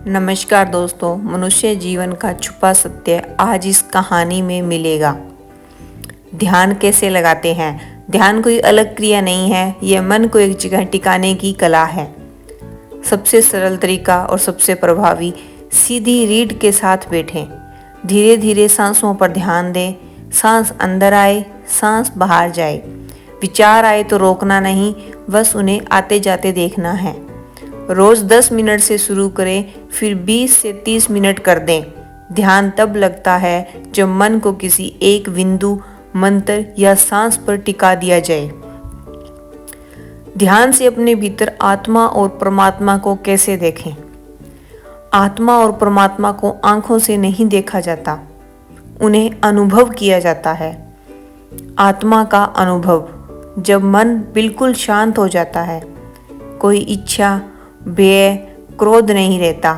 नमस्कार दोस्तों, मनुष्य जीवन का छुपा सत्य आज इस कहानी में मिलेगा। ध्यान कैसे लगाते हैं? ध्यान कोई अलग क्रिया नहीं है, यह मन को एक जगह टिकाने की कला है। सबसे सरल तरीका और सबसे प्रभावी, सीधी रीढ़ के साथ बैठें। धीरे धीरे सांसों पर ध्यान दें। सांस अंदर आए, सांस बाहर जाए। विचार आए तो रोकना नहीं, बस उन्हें आते जाते देखना है। रोज 10 मिनट से शुरू करें, फिर 20 से 30 मिनट कर दें। ध्यान तब लगता है जब मन को किसी एक बिंदु, मंत्र या सांस पर टिका दिया जाए। ध्यान से अपने भीतर आत्मा और परमात्मा को कैसे देखें? आत्मा और परमात्मा को आंखों से नहीं देखा जाता, उन्हें अनुभव किया जाता है। आत्मा का अनुभव जब मन बिल्कुल शांत हो जाता है, कोई इच्छा, भय, क्रोध नहीं रहता,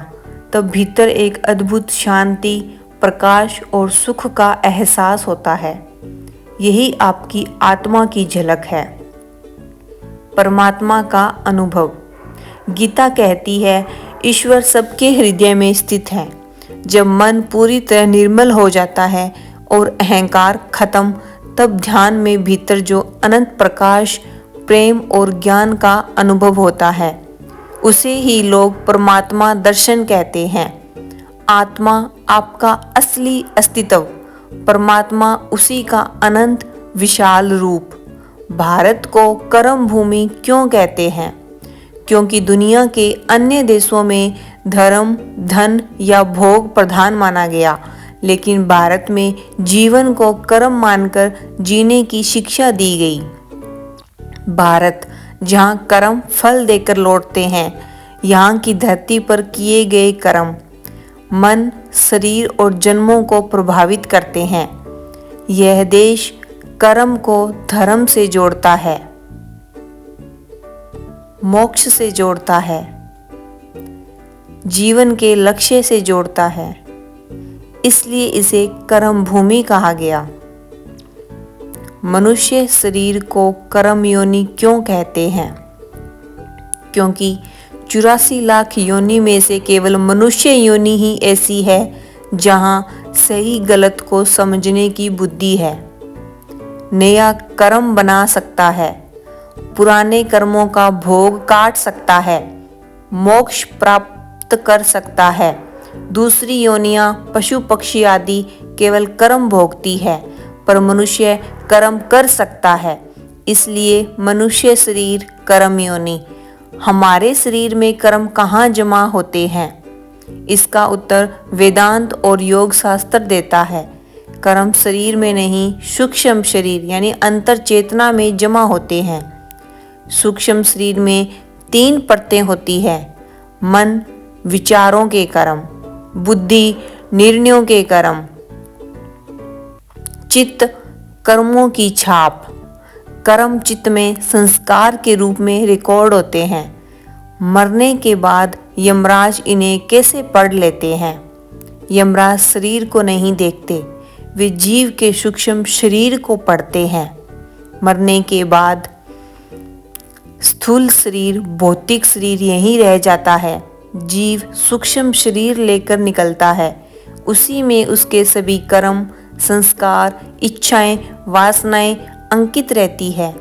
तब भीतर एक अद्भुत शांति, प्रकाश और सुख का एहसास होता है। यही आपकी आत्मा की झलक है। परमात्मा का अनुभव। गीता कहती है, ईश्वर सबके हृदय में स्थित है। जब मन पूरी तरह निर्मल हो जाता है और अहंकार खत्म, तब ध्यान में भीतर जो अनंत प्रकाश, प्रेम और ज्ञान का अनुभव होता है, उसे ही लोग परमात्मा दर्शन कहते हैं। आत्मा आपका असली अस्तित्व, परमात्मा उसी का अनंत विशाल रूप। भारत को कर्म भूमि क्यों कहते हैं? क्योंकि दुनिया के अन्य देशों में धर्म, धन या भोग प्रधान माना गया, लेकिन भारत में जीवन को कर्म मानकर जीने की शिक्षा दी गई। भारत जहाँ कर्म फल देकर लौटते हैं, यहाँ की धरती पर किए गए कर्म मन, शरीर और जन्मों को प्रभावित करते हैं। यह देश कर्म को धर्म से जोड़ता है, मोक्ष से जोड़ता है, जीवन के लक्ष्य से जोड़ता है। इसलिए इसे कर्म भूमि कहा गया। मनुष्य शरीर को कर्म योनि क्यों कहते हैं? क्योंकि 84 लाख योनि में से केवल मनुष्य योनि ही ऐसी है जहाँ सही गलत को समझने की बुद्धि है। नया कर्म बना सकता है, पुराने कर्मों का भोग काट सकता है, मोक्ष प्राप्त कर सकता है। दूसरी योनियां, पशु पक्षी आदि केवल कर्म भोगती है, पर मनुष्य कर्म कर सकता है। इसलिए मनुष्य शरीर कर्म योनि। हमारे शरीर में कर्म कहाँ जमा होते हैं? इसका उत्तर वेदांत और योग शास्त्र देता है। कर्म शरीर में नहीं, सूक्ष्म शरीर यानी अंतर चेतना में जमा होते हैं। सूक्ष्म शरीर में 3 परतें होती है: मन, विचारों के कर्म; बुद्धि, निर्णयों के कर्म; चित्त, कर्मों की छाप। कर्म चित्त में संस्कार के रूप में रिकॉर्ड होते हैं। मरने के बाद यमराज इन्हें कैसे पढ़ लेते हैं? यमराज शरीर को नहीं देखते, वे जीव के सूक्ष्म शरीर को पढ़ते हैं। मरने के बाद स्थूल शरीर, भौतिक शरीर यहीं रह जाता है। जीव सूक्ष्म शरीर लेकर निकलता है। उसी में उसके सभी कर्म, संस्कार, इच्छाएं, वासनाएं अंकित रहती है।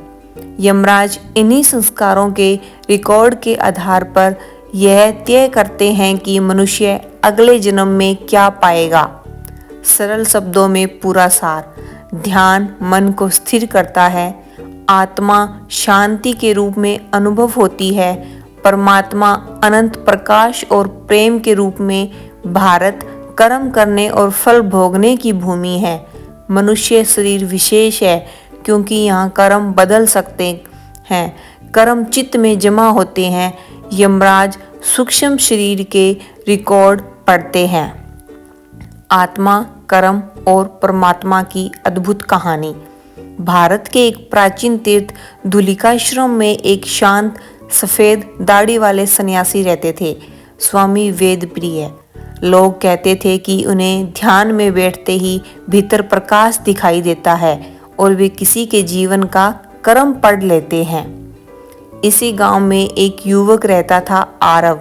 यमराज इन्हीं संस्कारों के रिकॉर्ड के आधार पर यह तय करते हैं कि मनुष्य अगले जन्म में क्या पाएगा। सरल शब्दों में पूरा सार: ध्यान मन को स्थिर करता है, आत्मा शांति के रूप में अनुभव होती है, परमात्मा अनंत प्रकाश और प्रेम के रूप में, भारत कर्म करने और फल भोगने की भूमि है। मनुष्य शरीर विशेष है क्योंकि यहाँ कर्म बदल सकते हैं, कर्म चित्त में जमा होते हैं। यमराज सूक्ष्म शरीर के रिकॉर्ड पढ़ते हैं। आत्मा, कर्म और परमात्मा की अद्भुत कहानी। भारत के एक प्राचीन तीर्थ धुलिकाश्रम में एक शांत, सफ़ेद दाढ़ी वाले सन्यासी रहते थे, स्वामी वेदप्रिय। लोग कहते थे कि उन्हें ध्यान में बैठते ही भीतर प्रकाश दिखाई देता है और वे किसी के जीवन का कर्म पढ़ लेते हैं। इसी गांव में एक युवक रहता था, आरव।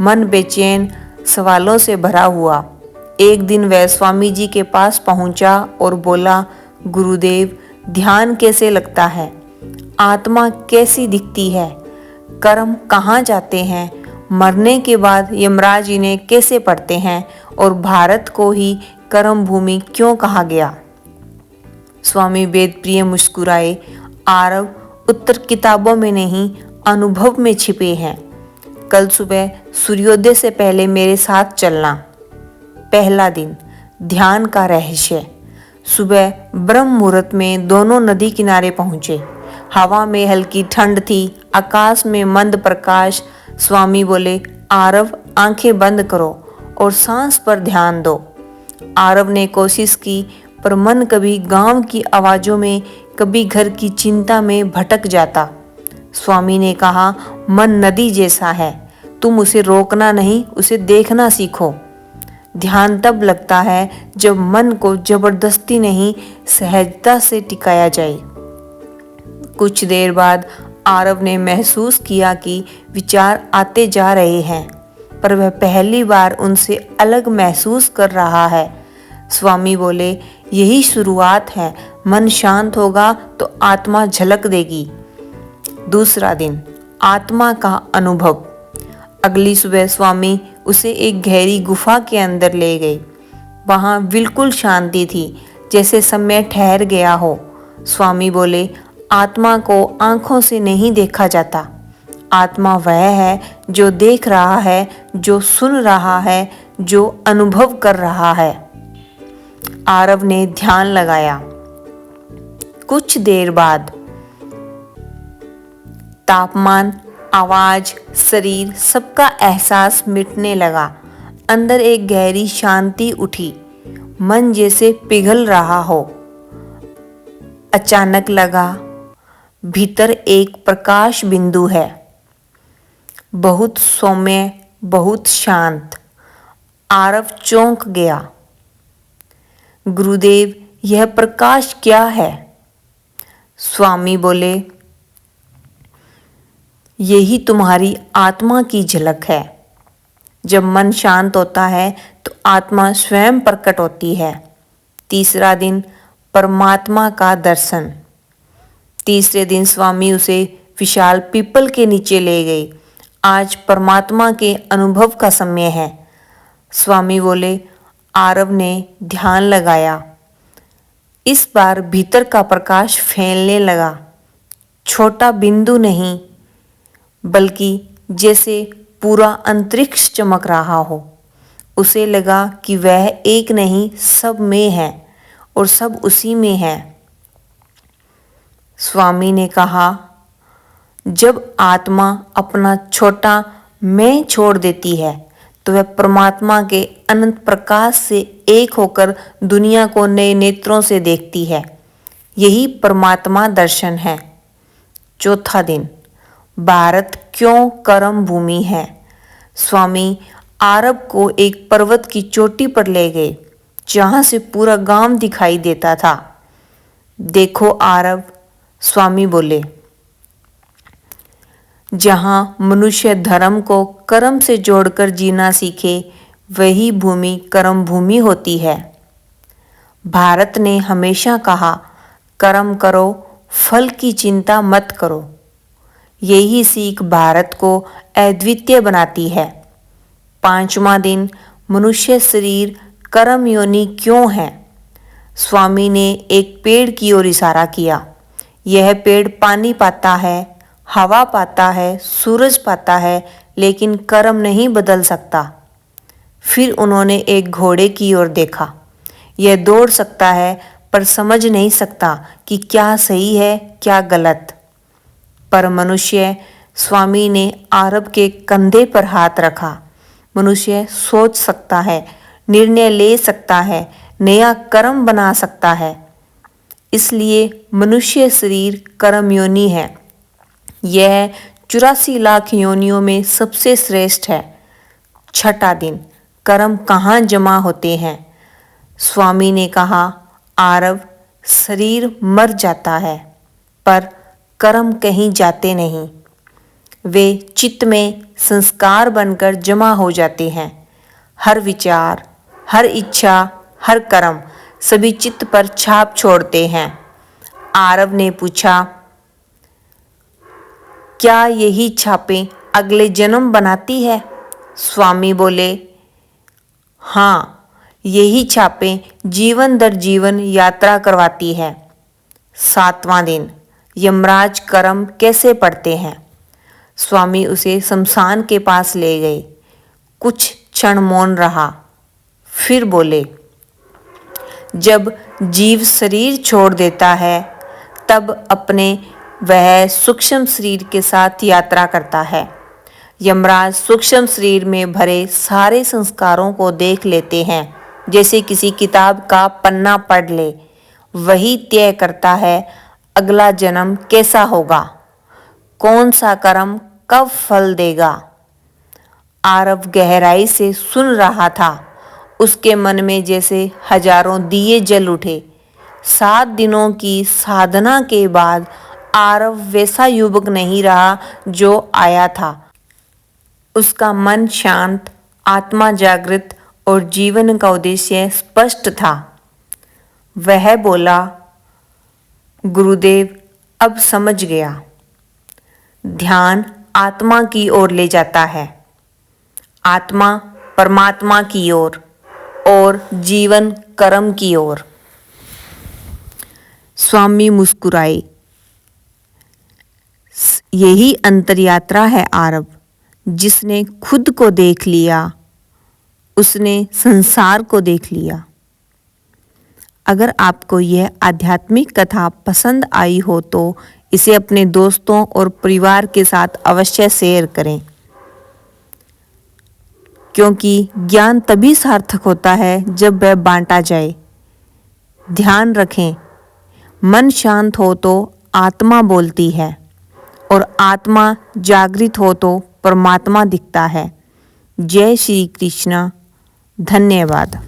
मन बेचैन, सवालों से भरा हुआ। एक दिन वह स्वामी जी के पास पहुंचा और बोला, गुरुदेव, ध्यान कैसे लगता है? आत्मा कैसी दिखती है? कर्म कहाँ जाते हैं? मरने के बाद यमराज इन्हें कैसे पढ़ते हैं? और भारत को ही कर्म भूमि क्यों कहा गया? स्वामी वेदप्रिय मुस्कुराए। आरव, उत्तर किताबों में नहीं, अनुभव में छिपे हैं। कल सुबह सूर्योदय से पहले मेरे साथ चलना। पहला दिन, ध्यान का रहस्य। सुबह ब्रह्म मुहूर्त में दोनों नदी किनारे पहुंचे। हवा में हल्की ठंड थी, आकाश में मंद प्रकाश। स्वामी बोले, आरव, आंखें बंद करो और सांस पर ध्यान दो। आरव ने कोशिश की, पर मन कभी गांव की आवाज़ों में, कभी घर की चिंता में भटक जाता। स्वामी ने कहा, मन नदी जैसा है, तुम उसे रोकना नहीं, उसे देखना सीखो। ध्यान तब लगता है जब मन को जबरदस्ती नहीं, सहजता से टिकाया जाए। कुछ देर बाद आरव ने महसूस किया कि विचार आते जा रहे हैं, पर वह पहली बार उनसे अलग महसूस कर रहा है। स्वामी बोले, यही शुरुआत है, मन शांत होगा तो आत्मा झलक देगी। दूसरा दिन, आत्मा का अनुभव। अगली सुबह स्वामी उसे एक गहरी गुफा के अंदर ले गए। वहाँ बिल्कुल शांति थी, जैसे समय ठहर गया हो। स्वामी बोले, आत्मा को आंखों से नहीं देखा जाता। आत्मा वह है जो देख रहा है, जो सुन रहा है, जो अनुभव कर रहा है। आरव ने ध्यान लगाया। कुछ देर बाद तापमान, आवाज, शरीर, सबका एहसास मिटने लगा। अंदर एक गहरी शांति उठी, मन जैसे पिघल रहा हो। अचानक लगा, भीतर एक प्रकाश बिंदु है, बहुत सौम्य, बहुत शांत। आरव चौंक गया। गुरुदेव, यह प्रकाश क्या है? स्वामी बोले, यही तुम्हारी आत्मा की झलक है। जब मन शांत होता है तो आत्मा स्वयं प्रकट होती है। तीसरा दिन, परमात्मा का दर्शन। तीसरे दिन स्वामी उसे विशाल पीपल के नीचे ले गए। आज परमात्मा के अनुभव का समय है। स्वामी बोले, आरव ने ध्यान लगाया। इस बार भीतर का प्रकाश फैलने लगा। छोटा बिंदु नहीं, बल्कि जैसे पूरा अंतरिक्ष चमक रहा हो। उसे लगा कि वह एक नहीं, सब में है और सब उसी में है। स्वामी ने कहा, जब आत्मा अपना छोटा मैं छोड़ देती है तो वह परमात्मा के अनंत प्रकाश से एक होकर दुनिया को नए नेत्रों से देखती है। यही परमात्मा दर्शन है। चौथा दिन, भारत क्यों कर्म भूमि है? स्वामी आरव को एक पर्वत की चोटी पर ले गए, जहाँ से पूरा गांव दिखाई देता था। देखो आरव, स्वामी बोले, जहाँ मनुष्य धर्म को कर्म से जोड़कर जीना सीखे, वही भूमि कर्म भूमि होती है। भारत ने हमेशा कहा, कर्म करो, फल की चिंता मत करो। यही सीख भारत को अद्वितीय बनाती है। पांचवा दिन, मनुष्य शरीर कर्म योनि क्यों है? स्वामी ने एक पेड़ की ओर इशारा किया। यह पेड़ पानी पाता है, हवा पाता है, सूरज पाता है, लेकिन कर्म नहीं बदल सकता। फिर उन्होंने एक घोड़े की ओर देखा। यह दौड़ सकता है, पर समझ नहीं सकता कि क्या सही है, क्या गलत। पर मनुष्य, स्वामी ने आरव के कंधे पर हाथ रखा। मनुष्य सोच सकता है, निर्णय ले सकता है, नया कर्म बना सकता है। इसलिए मनुष्य शरीर कर्म योनि है। यह 84 लाख योनियों में सबसे श्रेष्ठ है। छठा दिन, कर्म कहाँ जमा होते हैं? स्वामी ने कहा, आरव, शरीर मर जाता है, पर कर्म कहीं जाते नहीं। वे चित्त में संस्कार बनकर जमा हो जाते हैं। हर विचार, हर इच्छा, हर कर्म सभी चित्त पर छाप छोड़ते हैं। आरव ने पूछा, क्या यही छापें अगले जन्म बनाती है? स्वामी बोले, हाँ, यही छापें जीवन दर जीवन यात्रा करवाती है। 7वां दिन, यमराज कर्म कैसे पढ़ते हैं? स्वामी उसे शमशान के पास ले गए। कुछ क्षण मौन रहा, फिर बोले, जब जीव शरीर छोड़ देता है तब अपने वह सूक्ष्म शरीर के साथ यात्रा करता है। यमराज सूक्ष्म शरीर में भरे सारे संस्कारों को देख लेते हैं, जैसे किसी किताब का पन्ना पढ़ ले। वही तय करता है अगला जन्म कैसा होगा, कौन सा कर्म कब फल देगा। आरव गहराई से सुन रहा था। उसके मन में जैसे हजारों दिए जल उठे। 7 दिनों की साधना के बाद आरव वैसा युवक नहीं रहा जो आया था। उसका मन शांत, आत्मा जागृत और जीवन का उद्देश्य स्पष्ट था। वह बोला, गुरुदेव, अब समझ गया। ध्यान आत्मा की ओर ले जाता है, आत्मा परमात्मा की ओर और जीवन कर्म की ओर। स्वामी मुस्कुराए। यही अंतर यात्रा है आरव। जिसने खुद को देख लिया, उसने संसार को देख लिया। अगर आपको यह आध्यात्मिक कथा पसंद आई हो तो इसे अपने दोस्तों और परिवार के साथ अवश्य शेयर करें, क्योंकि ज्ञान तभी सार्थक होता है जब वह बांटा जाए। ध्यान रखें, मन शांत हो तो आत्मा बोलती है और आत्मा जागृत हो तो परमात्मा दिखता है। जय श्री कृष्ण। धन्यवाद।